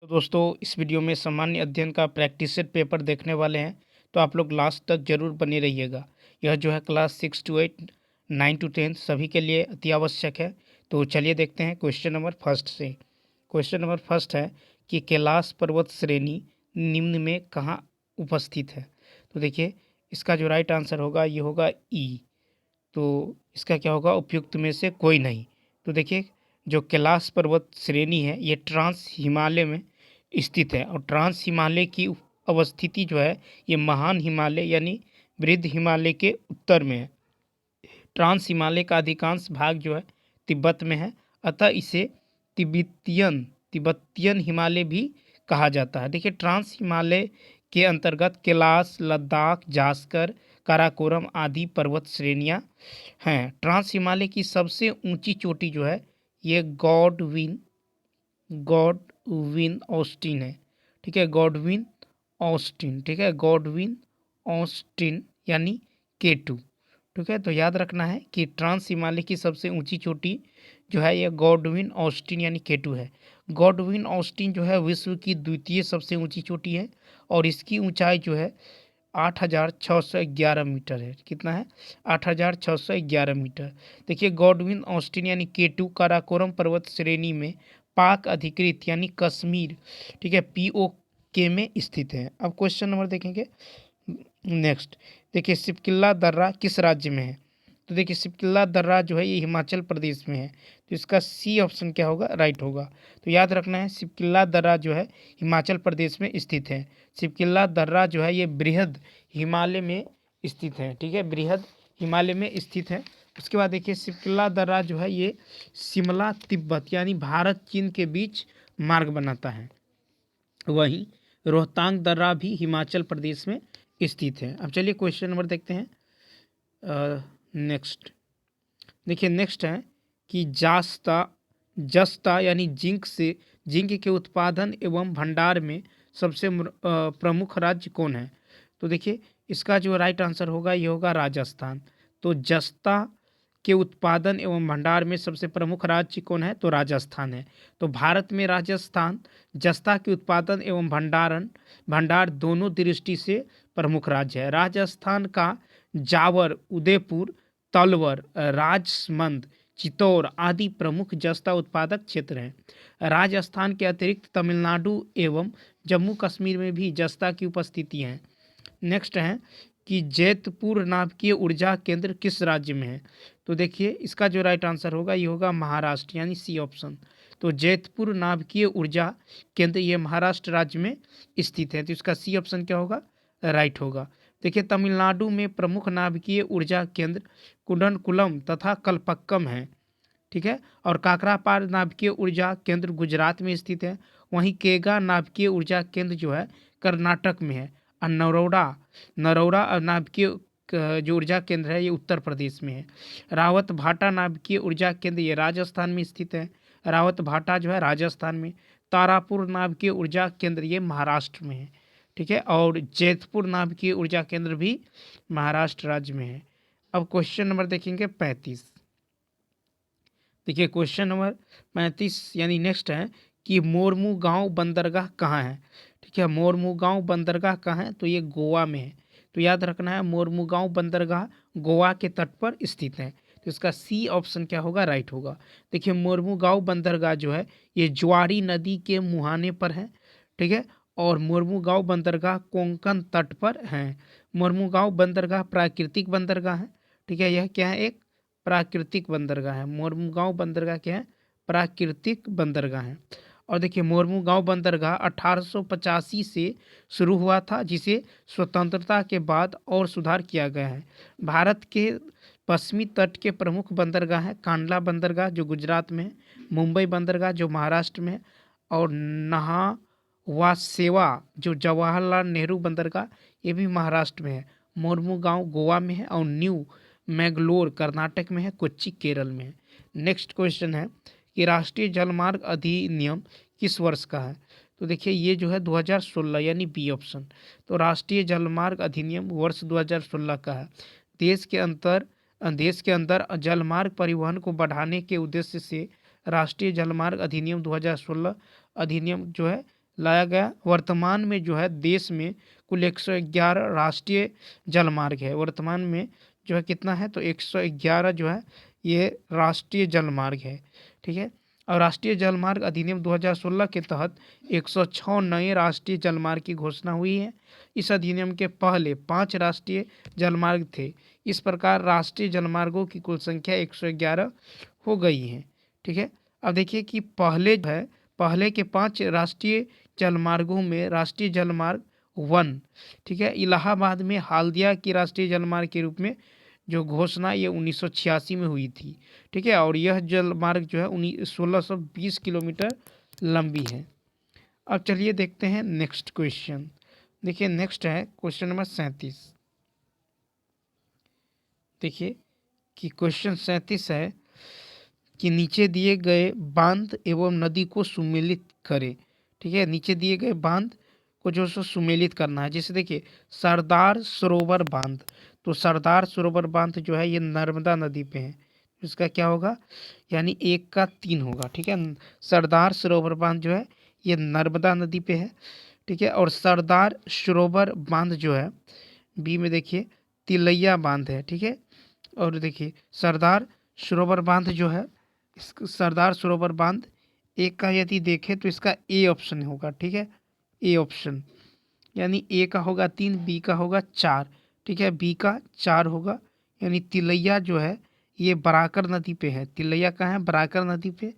तो दोस्तों इस वीडियो में सामान्य अध्ययन का प्रैक्टिस सेट पेपर देखने वाले हैं। तो आप लोग लास्ट तक जरूर बने रहिएगा। यह जो है क्लास 6 to 8, 9 to 10 सभी के लिए अति आवश्यक है। तो चलिए देखते हैं क्वेश्चन नंबर फर्स्ट से। क्वेश्चन नंबर फर्स्ट है कि कैलाश पर्वत श्रेणी निम्न में कहाँ उपस्थित है। तो देखिए इसका जो राइट आंसर होगा ये होगा ई। तो इसका क्या होगा, उपयुक्त में से कोई नहीं। तो देखिए जो कैलाश पर्वत श्रेणी है ये ट्रांस हिमालय में स्थित है और ट्रांस हिमालय की अवस्थिति जो है ये महान हिमालय यानी वृद्ध हिमालय के उत्तर में है। ट्रांस हिमालय का अधिकांश भाग जो है तिब्बत में है, अतः इसे तिब्बतियन तिब्बतियन हिमालय भी कहा जाता है। देखिए ट्रांस हिमालय के अंतर्गत कैलाश, लद्दाख, जास्कर, काराकोरम आदि पर्वत श्रेणियां हैं। ट्रांस हिमालय की सबसे ऊंची चोटी जो है ये गॉडविन ऑस्टिन है। ठीक है, गॉडविन ऑस्टिन। ठीक है, गॉडविन ऑस्टिन यानी K2। ठीक है, तो याद रखना है कि ट्रांस हिमालय की सबसे ऊंची चोटी जो है यह गॉडविन ऑस्टिन यानी K2 है। गॉडविन ऑस्टिन जो है विश्व की द्वितीय सबसे ऊंची चोटी है और इसकी ऊंचाई जो है 8,611 मीटर है। कितना है? 8,611 मीटर। देखिए गॉडविन ऑस्टिन यानी K2 काराकोरम पर्वत श्रेणी में पाक अधिकृत यानी कश्मीर, ठीक है, POK में स्थित है। अब क्वेश्चन नंबर देखेंगे नेक्स्ट। देखिए सिपकिल्ला दर्रा किस राज्य में है। तो देखिए सिपकिल्ला दर्रा जो है ये हिमाचल प्रदेश में है। तो इसका सी ऑप्शन क्या होगा, राइट होगा। तो याद रखना है सिपकिल्ला दर्रा जो है हिमाचल प्रदेश में स्थित है। सिपकिल्ला दर्रा जो है ये बृहद हिमालय में स्थित है। ठीक है, बृहद हिमालय में स्थित है। उसके बाद देखिए सिपकिल्ला दर्रा जो है ये शिमला तिब्बत यानी भारत चीन के बीच मार्ग बनाता है। वहीं रोहतांग दर्रा भी हिमाचल प्रदेश में स्थित है। अब चलिए क्वेश्चन नंबर देखते हैं नेक्स्ट। देखिए नेक्स्ट है कि जस्ता यानी जिंक के उत्पादन एवं भंडार में सबसे प्रमुख राज्य कौन है। तो देखिए इसका जो राइट आंसर होगा ये होगा राजस्थान। तो जस्ता के उत्पादन एवं भंडार में सबसे प्रमुख राज्य कौन है, तो राजस्थान है। तो भारत में राजस्थान जस्ता के उत्पादन एवं भंडार दोनों दृष्टि से प्रमुख राज्य है। राजस्थान का जावर, उदयपुर, तलवर, राजसमंद, चित्तौड़ आदि प्रमुख जस्ता उत्पादक क्षेत्र हैं। राजस्थान के अतिरिक्त तमिलनाडु एवं जम्मू कश्मीर में भी जस्ता की उपस्थिति है। नेक्स्ट है कि जैतपुर नाभिकीय ऊर्जा केंद्र किस राज्य में है। तो देखिए इसका जो राइट आंसर होगा ये होगा महाराष्ट्र यानी सी ऑप्शन। तो जैतपुर नाभिकीय ऊर्जा केंद्र ये महाराष्ट्र राज्य में स्थित है। तो इसका सी ऑप्शन क्या होगा, राइट होगा। देखिए तमिलनाडु में प्रमुख नाभिकीय ऊर्जा केंद्र कुडनकुलम तथा कलपक्कम है। ठीक है, और काकरापार नाभिकीय ऊर्जा केंद्र गुजरात में स्थित है। वहीं केगा नाभिकीय ऊर्जा केंद्र जो है कर्नाटक में है। और नरौरा नाभिकीय जो ऊर्जा केंद्र है ये उत्तर प्रदेश में है। रावत भाटा नाभिकीय ऊर्जा केंद्र ये राजस्थान में स्थित है। रावत भाटा जो है राजस्थान में। तारापुर नाभिकीय ऊर्जा केंद्र ये महाराष्ट्र में है। ठीक है, और जैतपुर नाभिकीय ऊर्जा केंद्र भी महाराष्ट्र राज्य में है। अब क्वेश्चन नंबर देखेंगे 35। देखिए क्वेश्चन नंबर 35 यानी नेक्स्ट है कि मोरमू गांव बंदरगाह कहाँ है। ठीक है, मोरमू गांव बंदरगाह कहाँ है, तो ये गोवा में है। तो याद रखना है मोरमू गांव बंदरगाह गोवा के तट पर स्थित है। तो इसका सी ऑप्शन क्या होगा, राइट होगा। देखिए मोरमू गांव बंदरगाह जो है ये ज्वारी नदी के मुहाने पर है। ठीक है, और मोरमू गांव बंदरगाह कोंकण तट पर है। मोरमू गांव बंदरगाह प्राकृतिक बंदरगाह है। ठीक है, यह क्या है, एक प्राकृतिक बंदरगाह है। मोरमू गांव बंदरगाह क्या है, प्राकृतिक बंदरगाह है। और देखिए मोरमू गांव बंदरगाह 1885 से शुरू हुआ था, जिसे स्वतंत्रता के बाद और सुधार किया गया है। भारत के पश्चिमी तट के प्रमुख बंदरगाह हैं कांडला बंदरगाह जो गुजरात में है, मुंबई बंदरगाह जो महाराष्ट्र में है, और नहावासेवा जो जवाहरलाल नेहरू बंदरगाह ये भी महाराष्ट्र में है। मोरमू गांव गोवा में है और न्यू मैंगलोर कर्नाटक में है, कोच्चि केरल में है। नेक्स्ट क्वेश्चन है कि राष्ट्रीय जलमार्ग अधिनियम किस वर्ष का है। तो देखिए ये जो है 2016 यानी बी ऑप्शन। तो राष्ट्रीय जलमार्ग अधिनियम वर्ष 2016 का है। देश के अंदर जलमार्ग परिवहन को बढ़ाने के उद्देश्य से राष्ट्रीय जलमार्ग अधिनियम 2016 अधिनियम जो है लाया गया। वर्तमान में जो है देश में कुल 111 राष्ट्रीय जलमार्ग है। वर्तमान में जो है कितना है, तो 111 जो है ये राष्ट्रीय जलमार्ग है। ठीक है, और राष्ट्रीय जलमार्ग अधिनियम 2016 के तहत 106 नए राष्ट्रीय जलमार्ग की घोषणा हुई है। इस अधिनियम के पहले 5 राष्ट्रीय जलमार्ग थे। इस प्रकार राष्ट्रीय जलमार्गों की कुल संख्या 111 हो गई है। ठीक है, अब देखिए कि पहले के 5 राष्ट्रीय जलमार्गों में राष्ट्रीय जलमार्ग 1, ठीक है, इलाहाबाद में हल्दिया की राष्ट्रीय जलमार्ग के रूप में जो घोषणा ये 1986 में हुई थी। ठीक है, और यह जलमार्ग जो है 1620 किलोमीटर लंबी है। अब चलिए देखते हैं नेक्स्ट क्वेश्चन। देखिए नेक्स्ट है क्वेश्चन नंबर 37। देखिए कि क्वेश्चन 37 है कि नीचे दिए गए बांध एवं नदी को सुमेलित करें। ठीक है, नीचे दिए गए बांध को जो सो सुमेलित करना है। जैसे देखिए सरदार सरोवर बांध, तो सरदार सरोवर बांध जो है ये नर्मदा नदी पे है। इसका क्या होगा, यानी 1 का 3 होगा। ठीक है, सरदार सरोवर बांध जो है ये नर्मदा नदी पे है। ठीक है, और सरदार सरोवर बांध जो है बी में देखिए तिलैया बांध है। ठीक है, और देखिए सरदार सरोवर बांध जो है सरदार सरोवर बांध 1 का यदि देखें तो इसका ए ऑप्शन होगा। ठीक है, ए ऑप्शन, यानी ए का होगा 3, बी का होगा 4। ठीक है, बी का 4 होगा, यानी तिलैया जो है ये बराकर नदी पे है। तिलैया कहाँ है, बराकर नदी पे।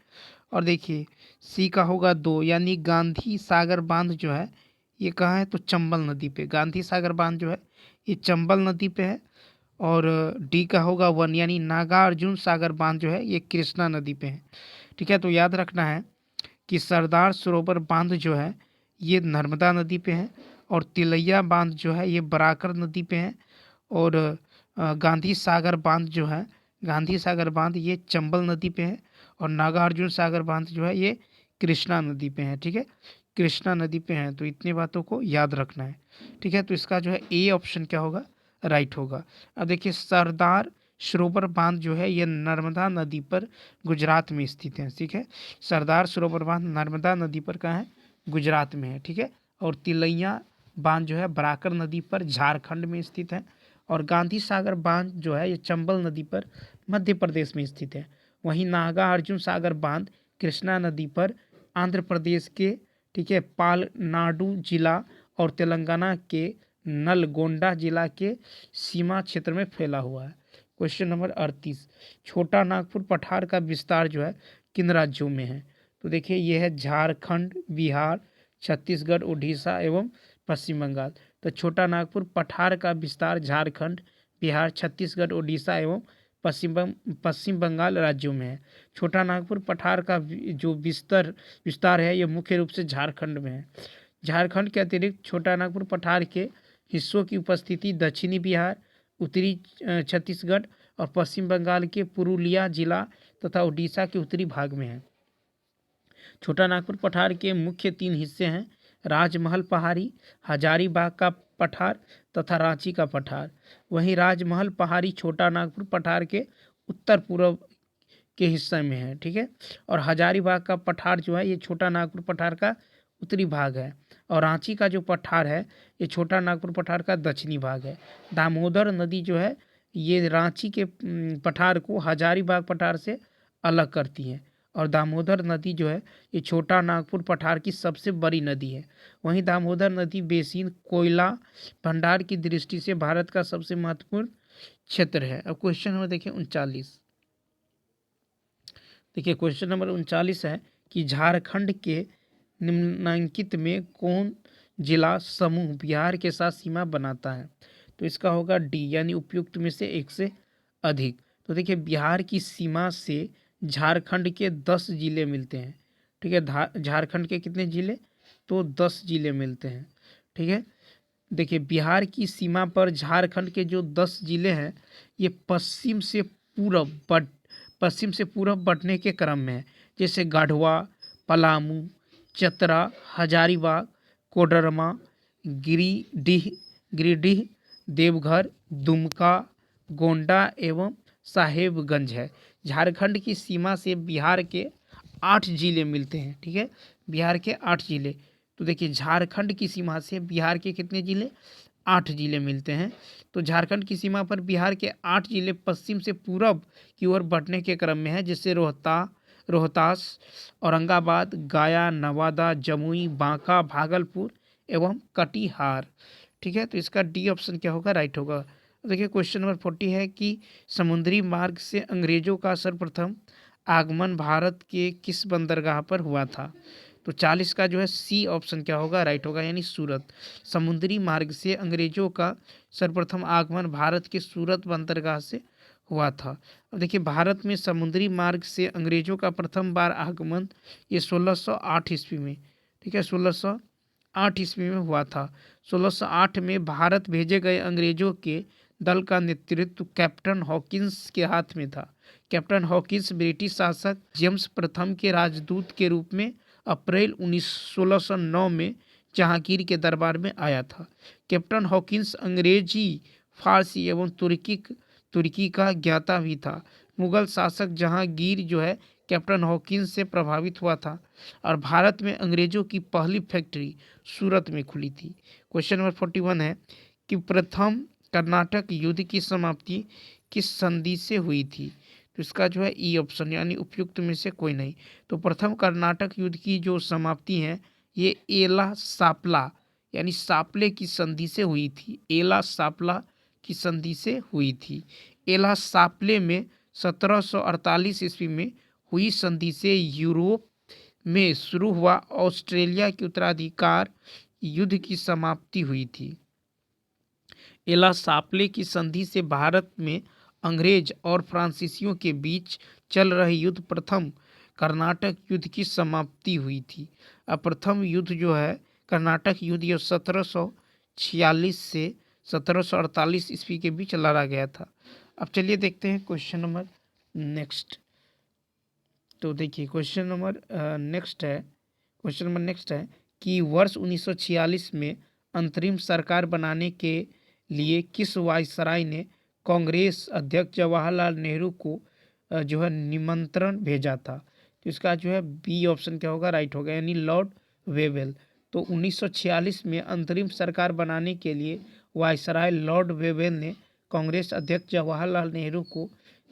और देखिए सी का होगा 2, यानी गांधी सागर बांध जो है ये कहाँ है, तो चंबल नदी पे। गांधी सागर बांध जो है ये चंबल नदी पे है। और डी का होगा 1, यानी नागार्जुन सागर बांध जो है ये कृष्णा नदी पे है। ठीक है, तो याद रखना है कि सरदार सरोवर बांध जो है ये नर्मदा नदी पे है, और तिलैया बांध जो है ये बराकर नदी पे है, और गांधी सागर बांध जो है गांधी सागर बांध ये चंबल नदी पे है, और नागार्जुन सागर बांध जो है ये कृष्णा नदी पे है। ठीक है, कृष्णा नदी पे है। तो इतनी बातों को याद रखना है। ठीक है, तो इसका जो है ए ऑप्शन क्या होगा, राइट होगा। अब देखिए सरदार सरोवर बांध जो है ये नर्मदा नदी पर गुजरात में स्थित है। ठीक है, सरदार सरोवर बांध नर्मदा नदी पर कहाँ है, गुजरात में है। ठीक है, और तिलैया बांध जो है बराकर नदी पर झारखंड में स्थित है, और गांधी सागर बांध जो है ये चंबल नदी पर मध्य प्रदेश में स्थित है। वहीं नागार्जुन सागर बांध कृष्णा नदी पर आंध्र प्रदेश के, ठीक है, पालनाडु जिला और तेलंगाना के नलगोंडा जिला के सीमा क्षेत्र में फैला हुआ है। क्वेश्चन नंबर 38, छोटा नागपुर पठार का विस्तार जो है किन राज्यों में है। तो देखिए यह है झारखंड, बिहार, छत्तीसगढ़, उड़ीसा एवं पश्चिम बंगाल। तो छोटा नागपुर पठार का विस्तार झारखंड, बिहार, छत्तीसगढ़, उड़ीसा एवं पश्चिम बंगाल राज्यों में है। छोटा नागपुर पठार का जो विस्तार है ये मुख्य रूप से झारखंड में है। झारखंड के अतिरिक्त छोटा नागपुर पठार के हिस्सों की उपस्थिति दक्षिणी बिहार, उत्तरी छत्तीसगढ़ और पश्चिम बंगाल के पुरुलिया जिला तथा उड़ीसा के उत्तरी भाग में है। छोटा नागपुर पठार के मुख्य 3 हिस्से हैं, राजमहल पहाड़ी, हजारीबाग का पठार तथा रांची का पठार। वहीं राजमहल पहाड़ी छोटा नागपुर पठार के उत्तर पूर्व के हिस्से में है। ठीक है, और हजारीबाग का पठार जो है ये छोटा नागपुर पठार का उत्तरी भाग है, और रांची का जो पठार है ये छोटा नागपुर पठार का दक्षिणी भाग है। दामोदर नदी जो है ये रांची के पठार को हजारीबाग पठार से अलग करती है, और दामोदर नदी जो है ये छोटा नागपुर पठार की सबसे बड़ी नदी है। वहीं दामोदर नदी बेसिन कोयला भंडार की दृष्टि से भारत का सबसे महत्वपूर्ण क्षेत्र है। अब क्वेश्चन नंबर देखिए 39। देखिए क्वेश्चन नंबर 39 है कि झारखंड के निम्नलिखित में कौन जिला समूह बिहार के साथ सीमा बनाता है। तो इसका होगा डी, यानी उपयुक्त में से एक से अधिक। तो देखिए बिहार की सीमा से झारखंड के 10 जिले मिलते हैं। ठीक है, झारखंड के कितने जिले, तो 10 जिले मिलते हैं। ठीक है, देखिए बिहार की सीमा पर झारखंड के जो 10 जिले हैं ये पश्चिम से पूरब बढ़ने के क्रम में है। जैसे गढ़वा, पलामू, चतरा, हजारीबाग, कोडरमा, गिरिडीह, देवघर, दुमका, गोंडा एवं साहेबगंज है। झारखंड की सीमा से बिहार के 8 जिले मिलते हैं। ठीक है, बिहार के 8 जिले। तो देखिए झारखंड की सीमा से बिहार के कितने जिले, 8 जिले मिलते हैं। तो झारखंड की सीमा पर बिहार के 8 जिले पश्चिम से पूरब की ओर बढ़ने के क्रम में है, जिससे रोहतास, औरंगाबाद, गया, नवादा, जमुई, बांका, भागलपुर एवं कटिहार। ठीक है, तो इसका डी ऑप्शन क्या होगा, राइट होगा। देखिए क्वेश्चन नंबर 40 है कि समुद्री मार्ग से अंग्रेजों का सर्वप्रथम आगमन भारत के किस बंदरगाह पर हुआ था। तो 40 का जो है सी ऑप्शन क्या होगा, राइट होगा, यानी सूरत। समुद्री मार्ग से अंग्रेजों का सर्वप्रथम आगमन भारत के सूरत बंदरगाह से हुआ था। अब देखिए भारत में समुद्री मार्ग से अंग्रेजों का प्रथम बार आगमन ये 1608 ईस्वी में, ठीक है, 1608 ईस्वी में हुआ था। 1608 में भारत भेजे गए अंग्रेजों के दल का नेतृत्व कैप्टन हॉकिंस के हाथ में था। कैप्टन हॉकिंस ब्रिटिश शासक जेम्स प्रथम के राजदूत के रूप में अप्रैल 1609 में जहांगीर के दरबार में आया था। कैप्टन हॉकिंस अंग्रेजी, फारसी एवं तुर्की का ज्ञाता भी था। मुगल शासक जहांगीर जो है कैप्टन हॉकिंस से प्रभावित हुआ था और भारत में अंग्रेजों की पहली फैक्ट्री सूरत में खुली थी। क्वेश्चन नंबर 41 है कि प्रथम कर्नाटक युद्ध की समाप्ति किस संधि से हुई थी। तो इसका जो है ई ऑप्शन, यानी उपयुक्त में से कोई नहीं। तो प्रथम कर्नाटक युद्ध की जो समाप्ति है ये एला सापला यानी सापले की संधि से हुई थी। एला सापला की संधि से हुई थी। एला सापले में 1748 ईस्वी में हुई संधि से यूरोप में शुरू हुआ ऑस्ट्रेलिया के उत्तराधिकार युद्ध की समाप्ति हुई थी। एला सापले की संधि से भारत में अंग्रेज और फ्रांसीसियों के बीच चल रहे युद्ध प्रथम कर्नाटक युद्ध की समाप्ति हुई थी। अब प्रथम युद्ध जो है कर्नाटक युद्ध ये 1746 से 1748 ईस्वी के बीच लड़ा गया था। अब चलिए देखते हैं क्वेश्चन नंबर नेक्स्ट। तो देखिए क्वेश्चन नंबर नेक्स्ट है कि वर्ष 1946 में अंतरिम सरकार बनाने के लिए किस वायसराय ने कांग्रेस अध्यक्ष जवाहरलाल नेहरू को जो है निमंत्रण भेजा था। तो इसका जो है बी ऑप्शन क्या होगा, राइट होगा, यानी लॉर्ड वेवेल। तो 1946 में अंतरिम सरकार बनाने के लिए वायसराय लॉर्ड वेवेल ने कांग्रेस अध्यक्ष जवाहरलाल नेहरू को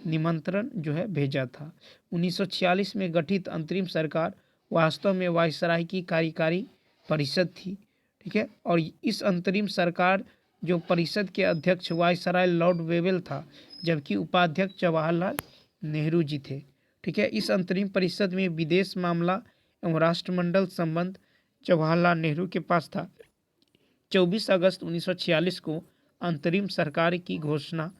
निमंत्रण जो है भेजा था। 1946 में गठित अंतरिम सरकार वास्तव में वायसराय की कार्यकारी परिषद थी। ठीक है, और इस अंतरिम सरकार जो परिषद के अध्यक्ष वायसराय लॉर्ड वेवेल था, जबकि उपाध्यक्ष जवाहरलाल नेहरू जी थे। ठीक है, इस अंतरिम परिषद में विदेश मामला एवं राष्ट्रमंडल संबंध जवाहरलाल नेहरू के पास था। 24 अगस्त 1946 को अंतरिम सरकार की घोषणा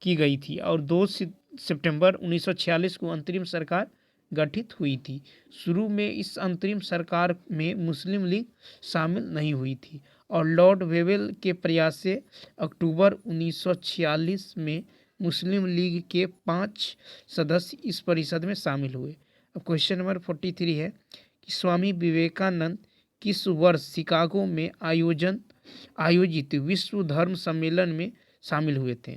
की गई थी और 2 सितंबर 1946 को अंतरिम सरकार गठित हुई थी। शुरू में इस अंतरिम सरकार में मुस्लिम लीग शामिल नहीं हुई थी और लॉर्ड वेवेल के प्रयास से अक्टूबर 1946 में मुस्लिम लीग के 5 सदस्य इस परिषद में शामिल हुए। अब क्वेश्चन नंबर 43 है कि स्वामी विवेकानंद किस वर्ष शिकागो में आयोजित विश्व धर्म सम्मेलन में शामिल हुए थे।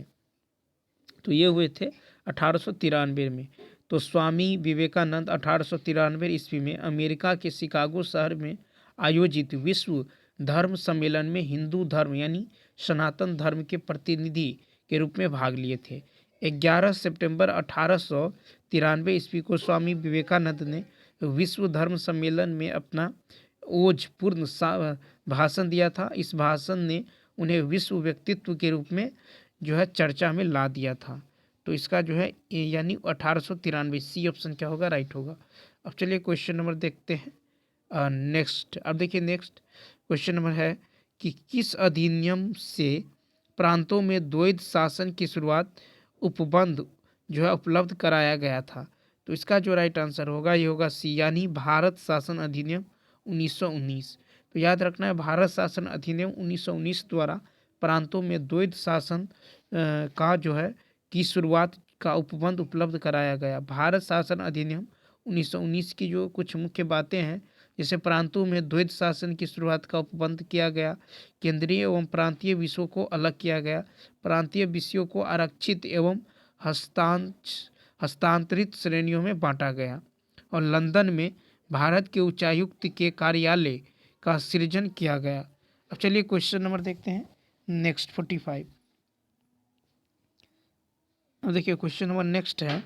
तो ये हुए थे 1893 में। तो स्वामी विवेकानंद 1893 ईस्वी में अमेरिका के शिकागो शहर में आयोजित विश्व धर्म सम्मेलन में हिंदू धर्म यानी सनातन धर्म के प्रतिनिधि के रूप में भाग लिए थे। 11 सितंबर 1893 ईस्वी को स्वामी विवेकानंद ने विश्व धर्म सम्मेलन में अपना ओजपूर्ण भाषण दिया था। इस भाषण ने उन्हें विश्व व्यक्तित्व के रूप में जो है चर्चा में ला दिया था। तो इसका जो है यानी 1893 सी ऑप्शन क्या होगा, राइट होगा। अब चलिए क्वेश्चन नंबर देखते हैं नेक्स्ट। अब देखिए नेक्स्ट क्वेश्चन नंबर है कि किस अधिनियम से प्रांतों में द्वैध शासन की शुरुआत उपबंध जो है उपलब्ध कराया गया था। तो इसका जो राइट आंसर होगा ये होगा सी, यानी भारत शासन अधिनियम 1919। तो याद रखना है भारत शासन अधिनियम 1919 द्वारा प्रांतों में द्वैध शासन का जो है की शुरुआत का उपबंध उपलब्ध कराया गया। भारत शासन अधिनियम 1919 की जो कुछ मुख्य बातें हैं, जैसे प्रांतों में द्वैध शासन की शुरुआत का उपबंध किया गया, केंद्रीय एवं प्रांतीय विषयों को अलग किया गया, प्रांतीय विषयों को आरक्षित एवं हस्तांतरित श्रेणियों में बांटा गया और लंदन में भारत के उच्चायुक्त के कार्यालय का सृजन किया गया। अब चलिए क्वेश्चन नंबर देखते हैं नेक्स्ट 45। अब देखिए क्वेश्चन नंबर नेक्स्ट है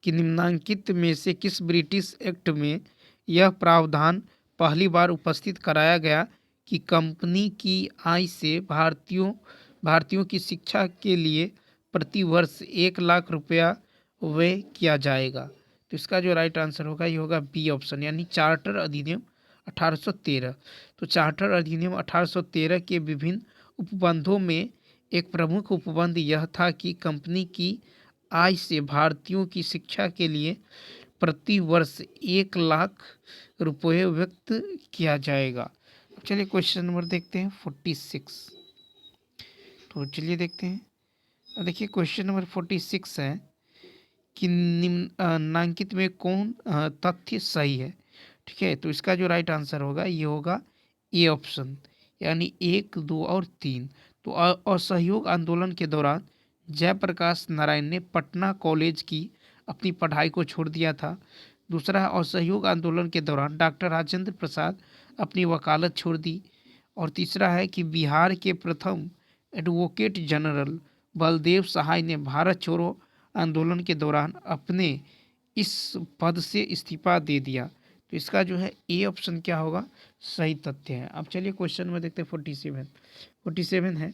कि निम्नांकित में से किस ब्रिटिश एक्ट में यह प्रावधान पहली बार उपस्थित कराया गया कि कंपनी की आय से भारतीयों की शिक्षा के लिए प्रति वर्ष 1 लाख रुपया व्यय किया जाएगा। तो इसका जो राइट आंसर होगा ये होगा बी ऑप्शन, यानी चार्टर अधिनियम 1813। तो चार्टर अधिनियम 1813 के विभिन्न उपबंधों में एक प्रमुख उपबंध यह था कि कंपनी की आय से भारतीयों की शिक्षा के लिए प्रति वर्ष 1 लाख रुपये व्यक्त किया जाएगा। चलिए क्वेश्चन नंबर देखते हैं 46। तो चलिए देखते हैं। देखिए क्वेश्चन नंबर 46 है कि निम्नांकित में कौन तथ्य सही है। ठीक है, तो इसका जो राइट आंसर होगा ये होगा ए ऑप्शन, यानी 1, 2 और 3। तो असहयोग आंदोलन के दौरान जयप्रकाश नारायण ने पटना कॉलेज की अपनी पढ़ाई को छोड़ दिया था। दूसरा, असहयोग आंदोलन के दौरान डॉक्टर राजेंद्र प्रसाद अपनी वकालत छोड़ दी। और तीसरा है कि बिहार के प्रथम एडवोकेट जनरल बलदेव सहाय ने भारत छोड़ो आंदोलन के दौरान अपने इस पद से इस्तीफा दे दिया। तो इसका जो है ए ऑप्शन क्या होगा, सही तथ्य है। अब चलिए क्वेश्चन में देखते हैं 47 है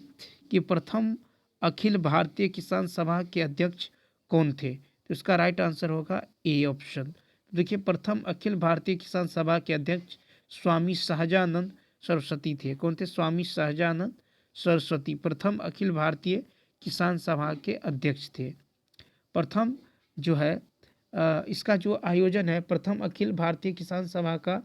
कि प्रथम अखिल भारतीय किसान सभा के अध्यक्ष कौन थे। तो इसका राइट आंसर होगा ए ऑप्शन। देखिए प्रथम अखिल भारतीय किसान सभा के अध्यक्ष स्वामी सहजानंद सरस्वती थे। कौन थे, स्वामी सहजानंद सरस्वती प्रथम अखिल भारतीय किसान सभा के अध्यक्ष थे। प्रथम जो है इसका जो आयोजन है, प्रथम अखिल भारतीय किसान सभा का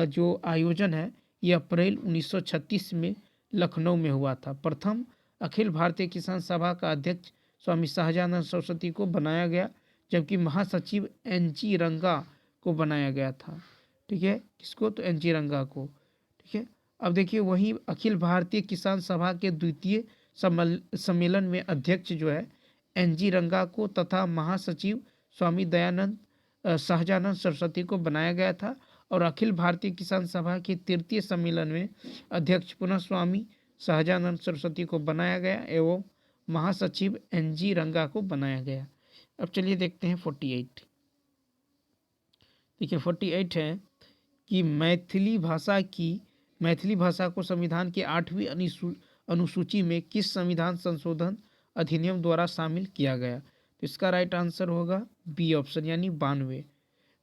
जो आयोजन है ये अप्रैल 1936 में लखनऊ में हुआ था। प्रथम अखिल भारतीय किसान सभा का अध्यक्ष स्वामी सहजानंद सरस्वती को बनाया गया, जबकि महासचिव NG रंगा को बनाया गया था। ठीक है, किसको, तो NG रंगा को। ठीक है, अब देखिए वहीं अखिल भारतीय किसान सभा के द्वितीय सम्मेलन में अध्यक्ष जो है NG रंगा को तथा महासचिव स्वामी सहजानंद सरस्वती को बनाया गया था। और अखिल भारतीय किसान सभा के तृतीय सम्मेलन में अध्यक्ष पुनः स्वामी सहजानंद सरस्वती को बनाया गया एवं महासचिव NG रंगा को बनाया गया। अब चलिए देखते हैं 48। देखिए 48 है कि मैथिली भाषा को संविधान के 8वीं अनुसूची में किस संविधान संशोधन अधिनियम द्वारा शामिल किया गया। तो इसका राइट आंसर होगा बी ऑप्शन, यानी 92।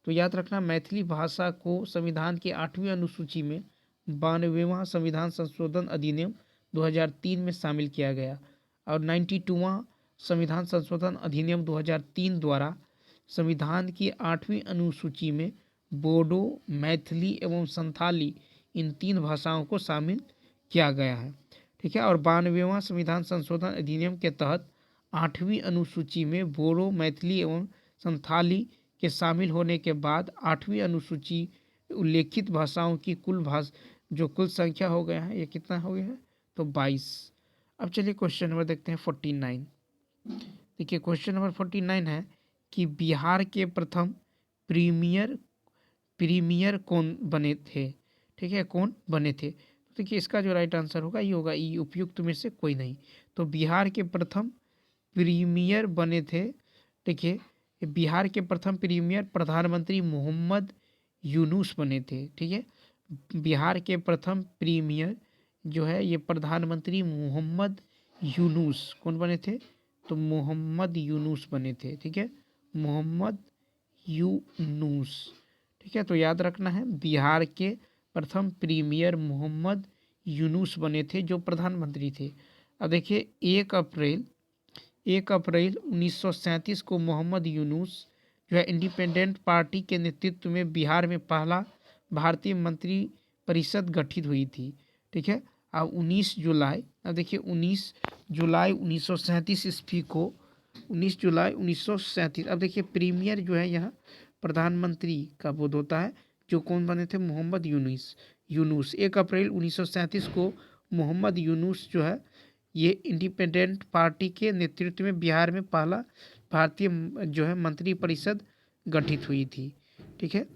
तो याद रखना मैथिली भाषा को संविधान के 8वीं अनुसूची में 92वां संविधान संशोधन अधिनियम 2003 में शामिल किया गया। और 92वां संविधान संशोधन अधिनियम 2003 द्वारा संविधान की 8वीं अनुसूची में बोडो, मैथिली एवं संथाली इन 3 भाषाओं को शामिल किया गया है। ठीक है, और 92वां संविधान संशोधन अधिनियम के तहत 8वीं अनुसूची में बोडो, मैथिली एवं संथाली के शामिल होने के बाद 8वीं अनुसूची उल्लेखित भाषाओं की कुल संख्या हो गया है, ये कितना हो गया है, तो 22। अब चलिए क्वेश्चन नंबर देखते हैं 49। देखिए क्वेश्चन नंबर 49 है कि बिहार के प्रथम प्रीमियर कौन बने थे। ठीक है, कौन बने थे। देखिए इसका जो राइट आंसर होगा ये होगा ई, उपयुक्त में से कोई नहीं। तो बिहार के प्रथम प्रीमियर बने थे। देखिए बिहार के प्रथम प्रीमियर प्रधानमंत्री मोहम्मद यूनुस बने थे। ठीक है, बिहार के प्रथम प्रीमियर जो है ये प्रधानमंत्री मोहम्मद यूनुस कौन बने थे, तो मोहम्मद यूनुस बने थे। ठीक है, मोहम्मद यूनुस। ठीक है, तो याद रखना है बिहार के प्रथम प्रीमियर मोहम्मद यूनुस बने थे जो प्रधानमंत्री थे। अब देखिए 1 अप्रैल 1937 को मोहम्मद यूनुस जो है इंडिपेंडेंट पार्टी के नेतृत्व में बिहार में पहला भारतीय मंत्री परिषद गठित हुई थी। ठीक है, अब 19 जुलाई 1937 ईस्वी को 19 जुलाई 1937। अब देखिए प्रीमियर जो है यहाँ प्रधानमंत्री का बोध होता है, जो कौन बने थे, मोहम्मद यूनुस। 1 अप्रैल 1937 को मोहम्मद यूनुस जो है ये इंडिपेंडेंट पार्टी के नेतृत्व में बिहार में पहला भारतीय जो है मंत्री परिषद गठित हुई थी। ठीक है,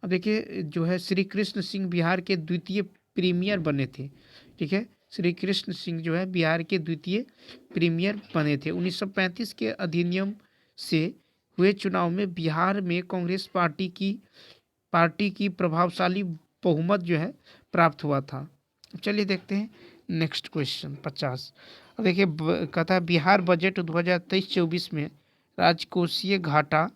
अब देखिए जो है श्री कृष्ण सिंह बिहार के द्वितीय प्रीमियर बने थे। ठीक है, श्री कृष्ण सिंह जो है बिहार के द्वितीय प्रीमियर बने थे। 1935 के अधिनियम से हुए चुनाव में बिहार में कांग्रेस पार्टी की प्रभावशाली बहुमत जो है प्राप्त हुआ था। चलिए देखते हैं नेक्स्ट क्वेश्चन 50। अब देखिए कहता है बिहार बजट 2023-24 में राजकोषीय घाटा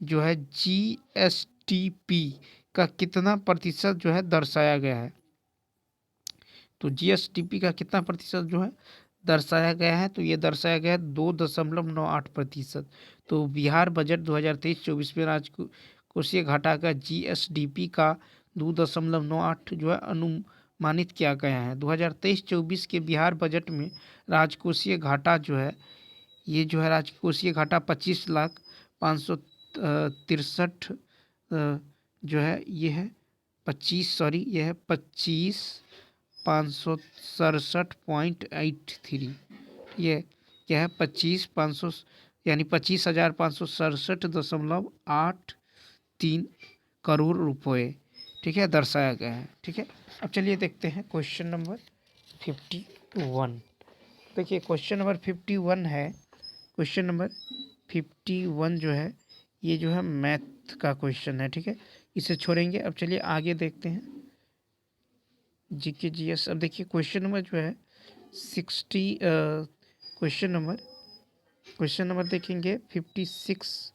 जो है जीएसटीपी का कितना प्रतिशत जो है दर्शाया गया है। तो जीएसटीपी का कितना प्रतिशत जो है दर्शाया गया है, तो ये दर्शाया गया है 2.98%। तो बिहार बजट 2023-24 में राजकोषीय घाटा का जीएसडीपी का 2.98 जो है अनुमानित किया गया है। 2023-24 के बिहार बजट में राजकोषीय घाटा जो है ये जो है राजकोषीय घाटा 25,563 जो है ये है 25,567.83। ये क्या है 25,500 यानी 25,567.83 करोड़ रुपए, ठीक है, दर्शाया गया है। ठीक है, अब चलिए देखते हैं क्वेश्चन नंबर 51। देखिए क्वेश्चन नंबर 51 है, क्वेश्चन नंबर 51 जो है ये जो है मैथ का क्वेश्चन है। ठीक है, इसे छोड़ेंगे। अब चलिए आगे देखते हैं जीके जीएस। अब देखिए क्वेश्चन नंबर जो है 60 क्वेश्चन नंबर देखेंगे 56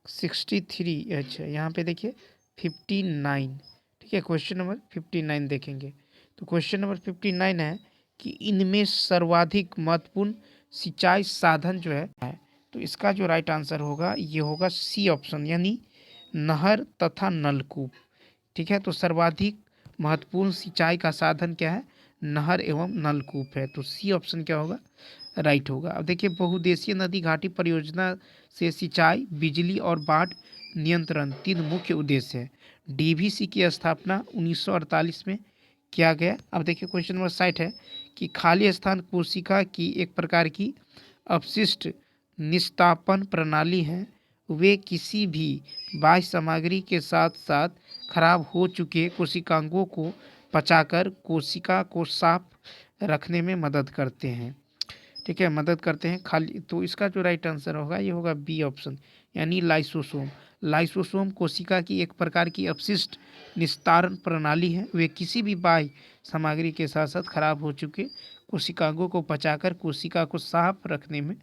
63। अच्छा यहाँ पे देखिए 59। ठीक है, क्वेश्चन नंबर 59 देखेंगे। तो क्वेश्चन नंबर 59 है कि इनमें सर्वाधिक महत्वपूर्ण सिंचाई साधन जो है, तो इसका जो राइट आंसर होगा ये होगा सी ऑप्शन, यानी नहर तथा नलकूप। ठीक है, तो सर्वाधिक महत्वपूर्ण सिंचाई का साधन क्या है, नहर एवं नलकूप है। तो सी ऑप्शन क्या होगा, राइट होगा। अब देखिए बहुउद्देशीय नदी घाटी परियोजना से सिंचाई, बिजली और बाढ़ नियंत्रण 3 मुख्य उद्देश्य है। डीवीसी की स्थापना 1948 में किया गया। अब देखिए क्वेश्चन नंबर 60 है कि खाली स्थान कोशिका की एक प्रकार की अपशिष्ट निस्तापन प्रणाली है। वे किसी भी बाह्य सामग्री के साथ साथ खराब हो चुके कोशिकांगों को पचाकर कोशिका को साफ रखने में मदद करते हैं। ठीक है, मदद करते हैं खाली। तो इसका जो राइट आंसर होगा ये होगा बी ऑप्शन, यानी लाइसोसोम। लाइसोसोम कोशिका की एक प्रकार की अपशिष्ट निस्तारण प्रणाली है। वे किसी भी बाह्य सामग्री के साथ साथ खराब हो चुके कोशिकांगों को पचाकर कोशिका को साफ रखने में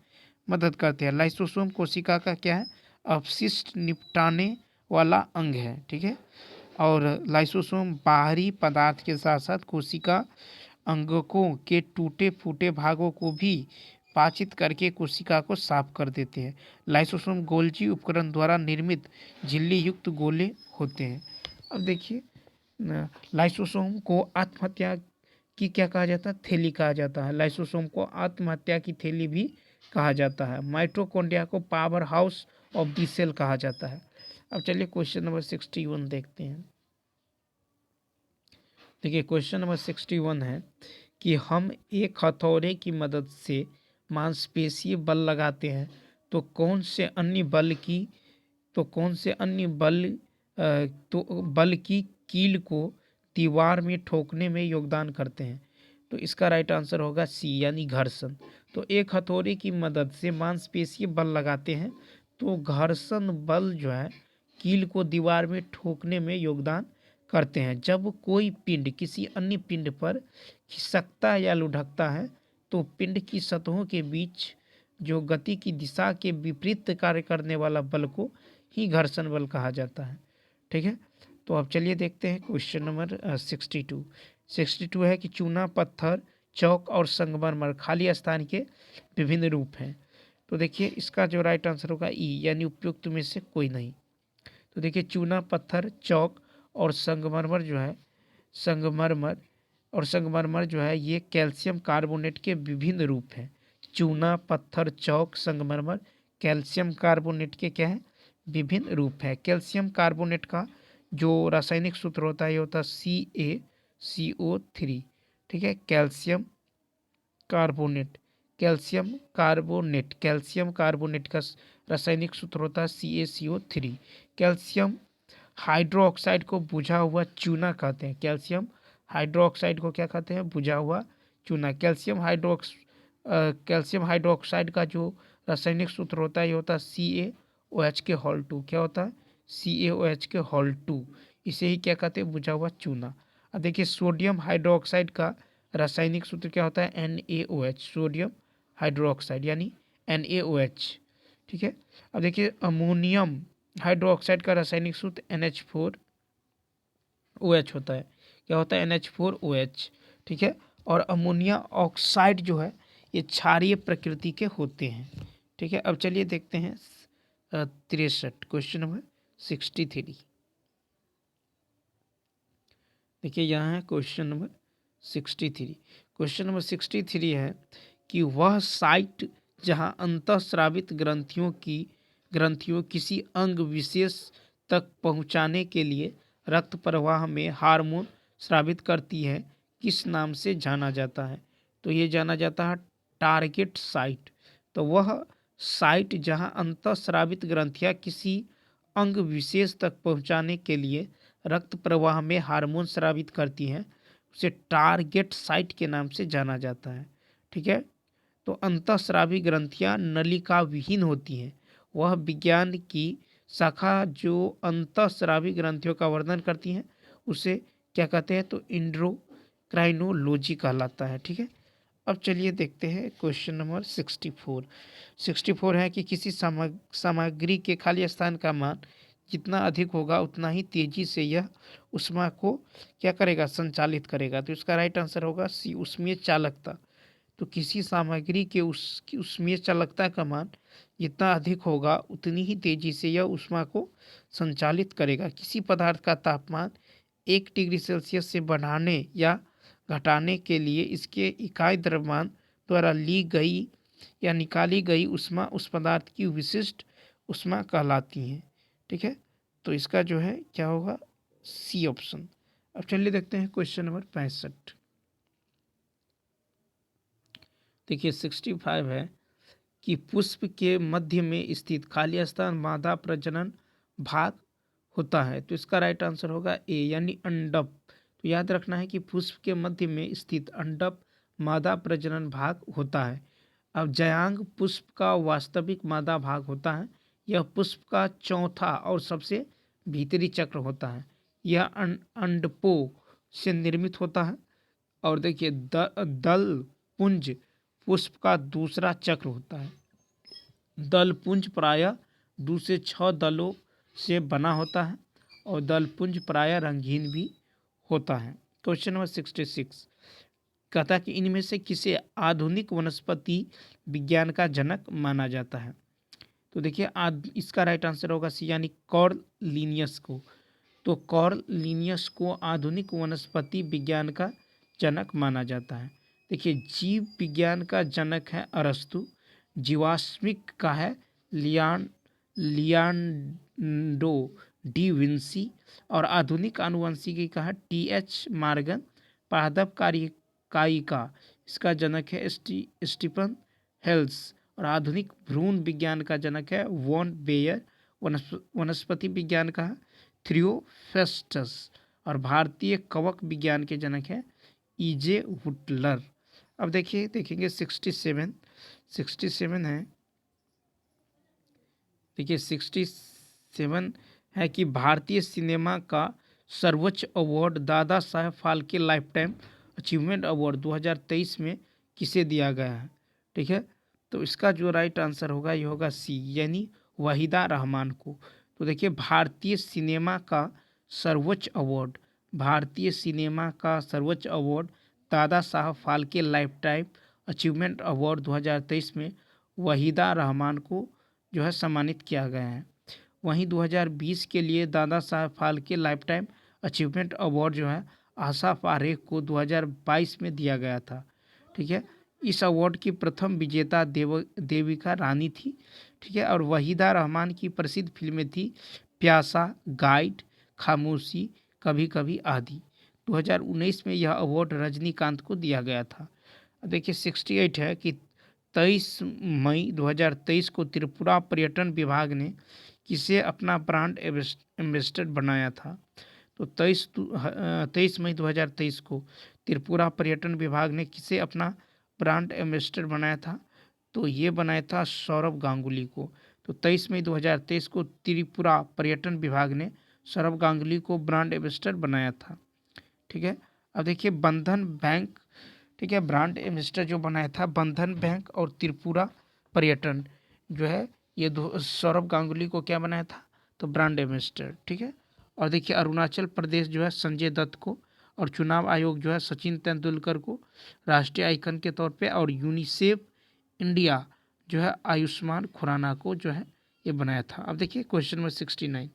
मदद करते हैं। लाइसोसोम कोशिका का क्या है, अपशिष्ट निपटाने वाला अंग है। ठीक है, और लाइसोसोम बाहरी पदार्थ के साथ साथ कोशिका अंगकों के टूटे फूटे भागों को भी पाचित करके कोशिका को साफ कर देते हैं। लाइसोसोम गोल्जी उपकरण द्वारा निर्मित झिल्ली युक्त गोले होते हैं। अब देखिए लाइसोसोम को आत्महत्या की क्या कहा जाता है, थैली कहा जाता है। लाइसोसोम को आत्महत्या की थैली भी कहा जाता है। माइटोकॉन्ड्रिया को power house of the cell कहा जाता है। अब चलिए क्वेश्चन नंबर 61 देखते हैं। देखिए क्वेश्चन नंबर 61 है कि हम एक हथौड़े की मदद से मांसपेशीय बल लगाते हैं तो कौन से अन्य बल की कील को दीवार में ठोकने में योगदान करते हैं। तो इसका राइट आंसर होगा सी, यानी घर्षण। तो एक हथौड़े की मदद से मांसपेशीय बल लगाते हैं तो घर्षण बल जो है कील को दीवार में ठोकने में योगदान करते हैं। जब कोई पिंड किसी अन्य पिंड पर खिसकता या लुढ़कता है तो पिंड की सतहों के बीच जो गति की दिशा के विपरीत कार्य करने वाला बल को ही घर्षण बल कहा जाता है। ठीक है, तो अब चलिए देखते हैं क्वेश्चन नंबर 62 है कि चूना, पत्थर, चौक और संगमरमर खाली स्थान के विभिन्न रूप हैं। तो देखिए इसका जो राइट आंसर होगा ई, यानी उपयुक्त में से कोई नहीं। तो देखिए चूना, पत्थर, चौक और संगमरमर जो है ये कैल्शियम कार्बोनेट के विभिन्न रूप हैं। चूना, पत्थर, चौक, संगमरमर कैल्शियम कार्बोनेट के क्या है, विभिन्न रूप है। कैल्शियम कार्बोनेट का जो रासायनिक सूत्र होता है ये होता है CaCO3। ठीक है, कैल्शियम कार्बोनेट का रासायनिक सूत्र होता है CaCO3। कैल्शियम हाइड्रोक्साइड को बुझा हुआ चूना कहते हैं। कैल्शियम हाइड्रोक्साइड को क्या कहते हैं? बुझा हुआ चूना। कैल्शियम हाइड्रोक्साइड का जो रासायनिक सूत्र होता है ये होता है CaOH के होल 2। क्या होता है? CaOH के होल 2। इसे ही क्या कहते हैं? बुझा हुआ चूना। अब देखिए सोडियम हाइड्रोक्साइड का रासायनिक सूत्र क्या होता है? NaOH, सोडियम हाइड्रोक्साइड यानी NaOH। ठीक है। अब देखिए अमोनियम हाइड्रोक्साइड का रासायनिक सूत्र NH4OH होता है। क्या होता है? NH4OH। ठीक है। और अमोनिया ऑक्साइड जो है ये क्षारीय प्रकृति के होते हैं। ठीक है। अब चलिए देखते हैं 63 क्वेश्चन नंबर 63। देखिए यहाँ है क्वेश्चन नंबर 63। क्वेश्चन नंबर 63 है कि वह साइट जहाँ अंतःस्रावित ग्रंथियों किसी अंग विशेष तक पहुँचाने के लिए रक्त प्रवाह में हार्मोन स्रावित करती है किस नाम से जाना जाता है? तो ये जाना जाता है टारगेट साइट। तो वह साइट जहाँ अंतःस्रावित ग्रंथियाँ किसी अंग विशेष तक पहुँचाने के लिए रक्त प्रवाह में हार्मोन स्रावित करती हैं उसे टारगेट साइट के नाम से जाना जाता है। ठीक है। तो अंतःस्रावी ग्रंथियां नलिका विहीन होती हैं। वह विज्ञान की शाखा जो अंतःस्रावी ग्रंथियों का वर्णन करती हैं उसे क्या कहते हैं? तो इंडोक्राइनोलॉजी कहलाता है। ठीक है। अब चलिए देखते हैं क्वेश्चन नंबर 64। 64 है कि किसी सामग्री के खाली स्थान का मान जितना अधिक होगा उतना ही तेजी से यह ऊष्मा को क्या करेगा? संचालित करेगा। तो इसका राइट आंसर होगा सी, ऊष्मीय चालकता। तो किसी सामग्री के उसकी ऊष्मीय चालकता का मान जितना अधिक होगा उतनी ही तेजी से यह ऊष्मा को संचालित करेगा। किसी पदार्थ का तापमान 1 डिग्री सेल्सियस से बढ़ाने या घटाने के लिए इसके इकाई द्रव्यमान द्वारा ली गई या निकाली गई ऊष्मा उस पदार्थ की विशिष्ट ऊष्मा कहलाती है। ठीक है। तो इसका जो है क्या होगा? C option. अब चलिए देखते हैं क्वेश्चन नंबर 65। देखिए 65 है कि पुष्प के मध्य में स्थित खाली स्थान मादा प्रजनन भाग होता है। तो इसका राइट आंसर होगा ए यानी अंडप। तो याद रखना है कि पुष्प के मध्य में स्थित अंडप मादा प्रजनन भाग होता है। अब जयांग पुष्प का वास्तविक मादा भाग होता है। यह पुष्प का चौथा और सबसे भीतरी चक्र होता है। यह अंडपों से निर्मित होता है। और देखिए दल पुंज पुष्प का दूसरा चक्र होता है। दल पुंज प्रायः 2 से 6 दलों से बना होता है और दल पुंज प्रायः रंगीन भी होता है। क्वेश्चन नंबर 66 कहता है कि इनमें से किसे आधुनिक वनस्पति विज्ञान का जनक माना जाता है? तो देखिए इसका राइट आंसर होगा सी यानी कॉर्लिनियस को। तो कॉर्लिनियस को आधुनिक वनस्पति विज्ञान का जनक माना जाता है। देखिए जीव विज्ञान का जनक है अरस्तु, जीवाश्मिक का है लियांडो डी विंसी और आधुनिक आनुवंशिकी का है TH मार्गन। पादप कायिका इसका जनक है स्टीफन हेल्स और आधुनिक भ्रूण विज्ञान का जनक है वॉन बेयर। वनस्पति विज्ञान का है थ्रियोफेस्टस और भारतीय कवक विज्ञान के जनक है EJ वुटलर। अब देखेंगे 67 है। देखिए 67 है कि भारतीय सिनेमा का सर्वोच्च award Dada Saheb Phalke lifetime achievement award 2023 में किसे दिया गया है? ठीक है। तो इसका जो राइट आंसर होगा ये होगा सी यानी वहीदा रहमान को। तो देखिए भारतीय सिनेमा का सर्वोच्च award Dada Saheb Phalke lifetime achievement award 2023 में वहीदा रहमान को जो है सम्मानित किया गया है। वहीं 2020 के लिए Dada Saheb Phalke lifetime achievement award जो है आशा पारेख को 2022 में दिया गया था। ठीक है। इस अवार्ड की प्रथम विजेता देविका रानी थी। ठीक है। और वहीदा रहमान की प्रसिद्ध फिल्में थी प्यासा, गाइड, खामोशी, कभी कभी आदि। 2019 में यह अवार्ड रजनीकांत को दिया गया था। देखिए 68 है कि 23 मई 2023 को त्रिपुरा पर्यटन विभाग ने किसे अपना ब्रांड एम्बेसडर बनाया था? तो तो 23 मई 2023 को त्रिपुरा पर्यटन विभाग ने किसे अपना ब्रांड एम्बेसडर बनाया था? तो ये बनाया था सौरभ गांगुली को। तो 23 मई 2023 को त्रिपुरा पर्यटन विभाग ने सौरभ गांगुली को ब्रांड एम्बेसडर बनाया था। ठीक है, अब देखिए बंधन बैंक, ठीक है, ब्रांड एम्बेसडर जो बनाया था बंधन बैंक और त्रिपुरा पर्यटन जो है, ये सौरभ गांगुली को क्या बनाया था? तो ब्रांड एम्बेसडर। ठीक है, और देखिए अरुणाचल प्रदेश जो है संजय दत्त को, और चुनाव आयोग जो है सचिन तेंदुलकर को राष्ट्रीय आइकन के तौर पे, और यूनिसेफ इंडिया जो है आयुष्मान खुराना को जो है ये बनाया था। अब देखिए क्वेश्चन नंबर 69,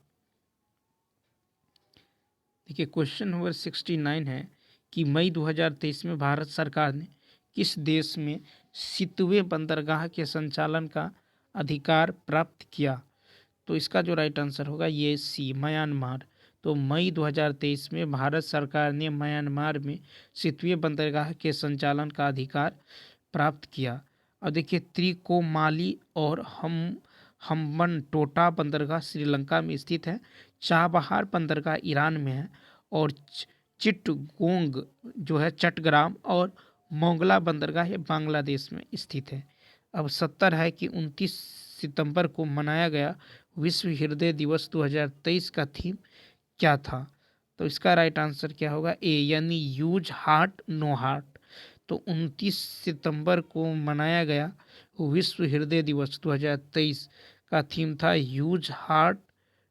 देखिए क्वेश्चन नंबर 69 है कि मई 2023 में भारत सरकार ने किस देश में सितवे बंदरगाह के संचालन का अधिकार प्राप्त किया? तो इसका जो राइट आंसर होगा ये सी, म्यांमार। तो मई 2023 में भारत सरकार ने म्यांमार में सितवे बंदरगाह के संचालन का अधिकार प्राप्त किया। अब देखिए त्रिकोमाली और हम्बन टोटा बंदरगाह श्रीलंका में स्थित है, चाबहार बंदरगाह ईरान में है, और चिटगोंग जो है चट्टग्राम और मोंगला बंदरगाह ये बांग्लादेश में स्थित है। अब 70 है कि 29 सितंबर को मनाया गया विश्व हृदय दिवस 2023 का थीम क्या था? तो इसका राइट आंसर क्या होगा? ए, यानी यूज हार्ट नो हार्ट। तो 29 सितंबर को मनाया गया विश्व हृदय दिवस 2023 का थीम था use heart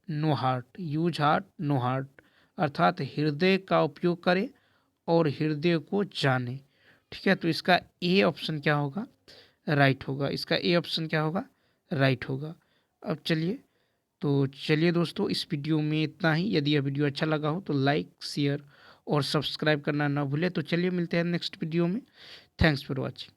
know heart, use heart know heart, अर्थात हृदय का उपयोग करें और हृदय को जाने। ठीक है, तो इसका ए ऑप्शन क्या होगा? राइट होगा। इसका ए ऑप्शन क्या होगा? राइट होगा। अब चलिए दोस्तों, इस वीडियो में इतना ही। यदि यह वीडियो अच्छा लगा हो तो लाइक, शेयर और सब्सक्राइब करना ना भूलें। तो चलिए मिलते हैं नेक्स्ट वीडियो में। Thanks for watching.